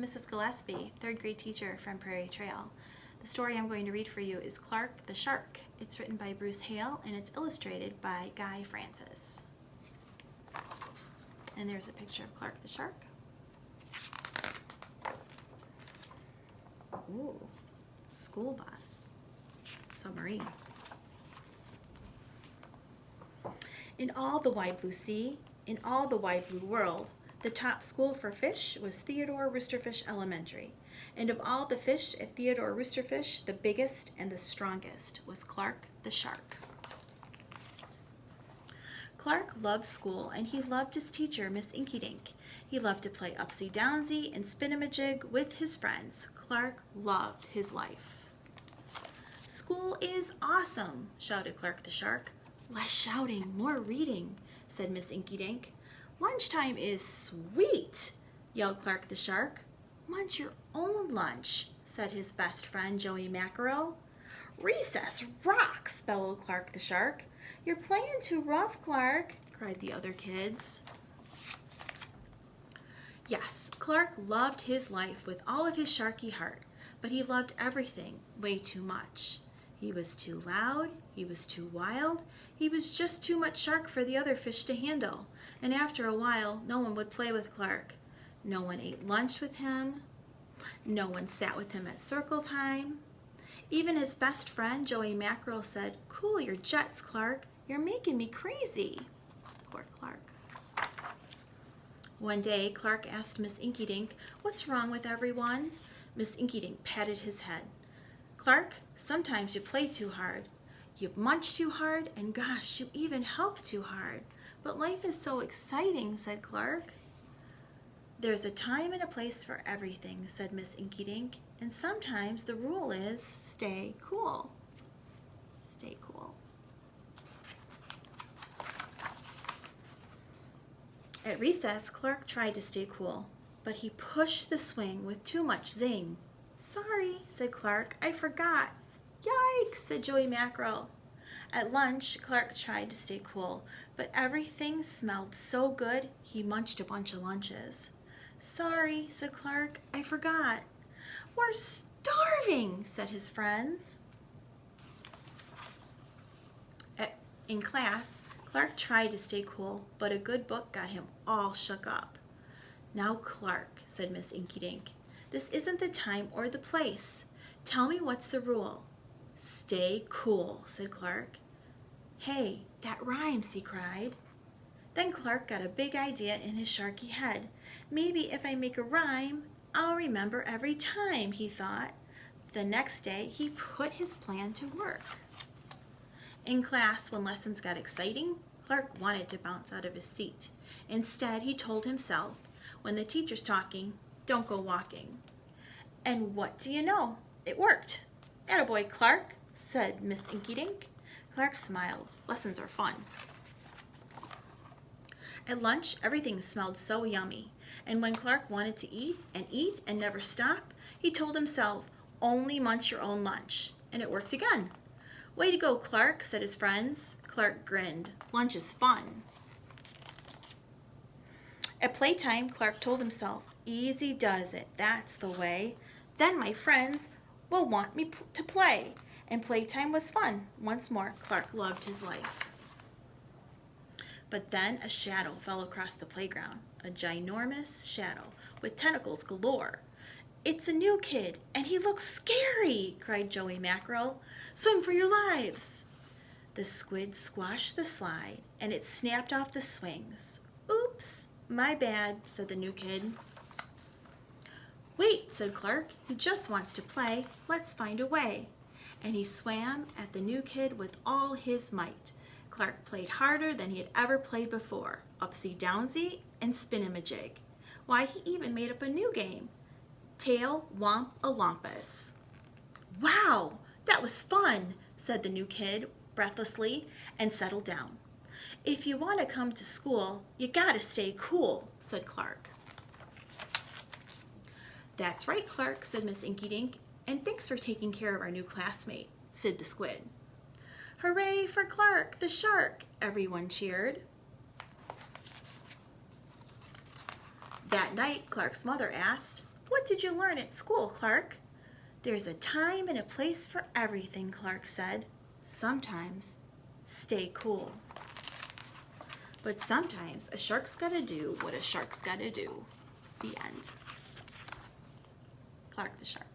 Mrs. Gillespie, third grade teacher from Prairie Trail. The story I'm going to read for you is Clark the Shark. It's written by Bruce Hale and it's illustrated by Guy Francis. And there's a picture of Clark the Shark. Ooh, school bus, submarine. In all the wide blue sea, in all the wide blue world, the top school for fish was Theodore Roosterfish Elementary. And of all the fish at Theodore Roosterfish, the biggest and the strongest was Clark the Shark. Clark loved school, and he loved his teacher, Miss Inkydink. He loved to play upsy-downsy and spin-a-majig with his friends. Clark loved his life. "School is awesome," shouted Clark the Shark. "Less shouting, more reading," said Miss Inkydink. "Lunchtime is sweet," yelled Clark the Shark. "Munch your own lunch," said his best friend, Joey Mackerel. "Recess rocks," bellowed Clark the Shark. "You're playing too rough, Clark," cried the other kids. Yes, Clark loved his life with all of his sharky heart, but he loved everything way too much. He was too loud, he was too wild, he was just too much shark for the other fish to handle, and after a while, no one would play with Clark. No one ate lunch with him. No one sat with him at circle time. Even his best friend, Joey Mackerel, said, "Cool your jets, Clark. You're making me crazy." Poor Clark. One day, Clark asked Miss Inkydink, "What's wrong with everyone?" Miss Inkydink patted his head. "Clark, sometimes you play too hard. You munch too hard, and gosh, you even help too hard. But life is so exciting," said Clark. "There's a time and a place for everything," said Miss Inkydink, "and sometimes the rule is stay cool." Stay cool. At recess, Clark tried to stay cool, but he pushed the swing with too much zing. "Sorry," said Clark, "I forgot." "Yikes," said Joey Mackerel. At lunch, Clark tried to stay cool, but everything smelled so good he munched a bunch of lunches. "Sorry," said Clark, "I forgot." "We're starving," said his friends. In class, Clark tried to stay cool, but a good book got him all shook up. "Now, Clark," said Miss Inkydink, "this isn't the time or the place. Tell me what's the rule." "Stay cool," said Clark. "Hey, that rhymes," he cried. Then Clark got a big idea in his sharky head. "Maybe if I make a rhyme, I'll remember every time," he thought. The next day, he put his plan to work. In class, when lessons got exciting, Clark wanted to bounce out of his seat. Instead, he told himself, "When the teacher's talking, don't go walking." And what do you know? It worked. "Attaboy, Clark," said Miss Inkydink. Clark smiled. Lessons are fun. At lunch, everything smelled so yummy, and when Clark wanted to eat and never stop, he told himself, "Only munch your own lunch," and it worked again. "Way to go, Clark," said his friends. Clark grinned. Lunch is fun. At playtime, Clark told himself, "Easy does it, that's the way. Then my friends will want me to play." And playtime was fun. Once more, Clark loved his life. But then a shadow fell across the playground, a ginormous shadow with tentacles galore. "It's a new kid, and he looks scary," cried Joey Mackerel. "Swim for your lives." The squid squashed the slide, and it snapped off the swings. "Oops, my bad," said the new kid. "Wait," said Clark, "he just wants to play. Let's find a way." And he swam at the new kid with all his might. Clark played harder than he had ever played before, upsy-downsy and spin-a-majig. Why, he even made up a new game, Tail Womp a Lompus. "Wow, that was fun," said the new kid breathlessly and settled down. "If you want to come to school, you gotta stay cool," said Clark. "That's right, Clark," said Miss Inkydink, "and thanks for taking care of our new classmate, Sid the Squid." "Hooray for Clark the Shark," everyone cheered. That night, Clark's mother asked, What did you learn at school, Clark? There's a time and a place for everything, Clark said. Sometimes stay cool. But sometimes a shark's gotta do what a shark's gotta do. The end. Clark the Shark.